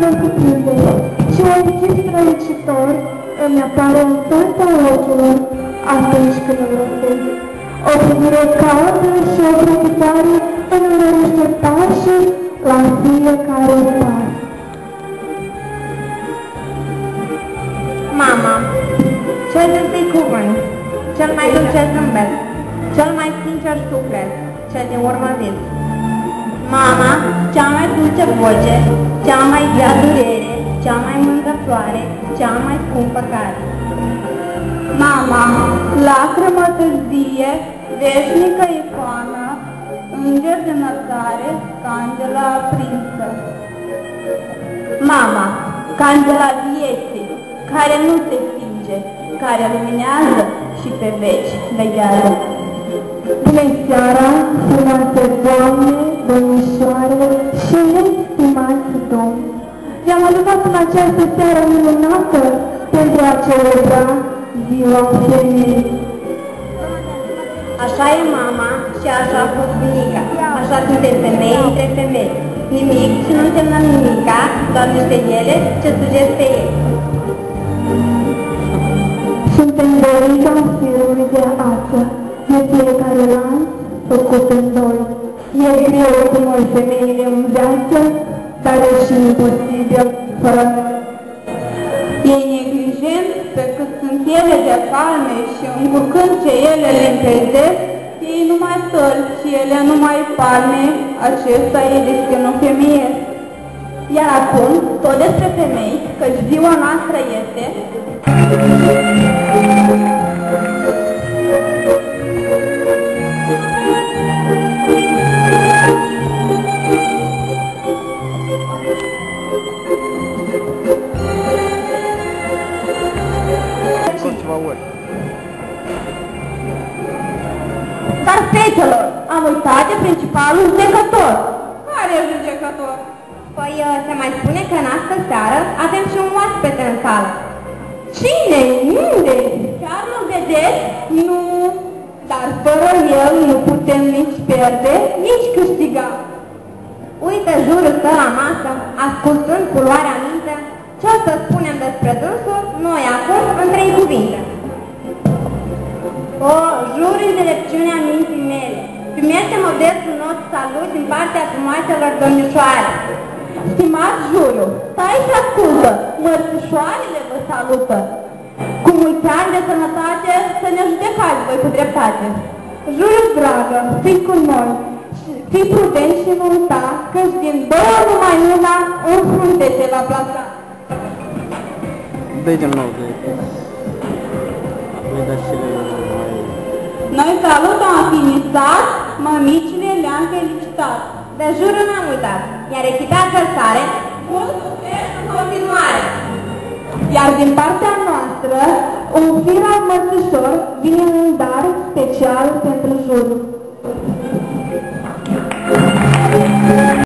mă cuprinde și un chip strălucitor îmi apare în fața ochilor atunci când îl rostesc. O privire caldă și o profitare îmi învăruște pașii la fiecare pas. Mama, cel din cuvânt, cel mai dulce zâmbet, cel mai sincer suflet, cel din urmă vis. Mama, cea mai dulce voce, cea mai grea durere, cea mai mândră floare, cea mai scumpă carte. Mama, lacrimă târzie, veșnică icoană, înger de înălțare, candela aprinsă. Mama, candela vieții, care nu se stinge, care luminează și pe veci veghează. Bună seara, stimate doamne, domnișoare și nestimați domni! I-am adunat în această seară minunată pentru a celebra Ziua Femeii. Așa e mama și așa a fost bunica. Așa suntem femei între femei. Nimic și nu însemnă nimica, doar niște ele ce sugesc pe ei. Suntem dorica firului de ață, de fiecare lan făcut în doi. E greu cu noi femeile în viață, dar e și imposibil fără noi. E neglijent pe cât sunt ele de palme și încurcând ce ele le încălzesc, ei numai săli și ele numai palme, acesta e destinul femeiesc. Iar acum, tot despre femei, căci ziua noastră este... Dar, fetelor, am uitat de principalul judecător. Care e judecător? Păi, se mai spune că în astă seară avem și un oaspete în sală. Cine? Unde? Chiar nu vedeți? Nu, dar fără el nu putem nici pierde, nici câștiga. Uite, jurul stă la masă, ascultând cu luarea minte, ce o să spunem despre dânsul, noi acum în 3 cuvinte. O, jur înțelepciunea minții mele, primește modestul nostru salut din partea frumoaselor domnișoare. Stimat Juliu, stai și ascultă, mărțișoarele vă salută. Cu mulți ani de sănătate, să ne judecați voi cu dreptate. Juliu, dragă, fii cu noi, fii prudent și nu uita, că-și din două numai una în frunte te va plasa. Dă-i de nou, dă-i. Noi salutăm afinisat, mămicile le-am felicitat. De jurul n-am uitat, iar echitatea sare, mult succes în continuare. Iar din partea noastră, un fir al mărțișor vine un dar special pentru jurul.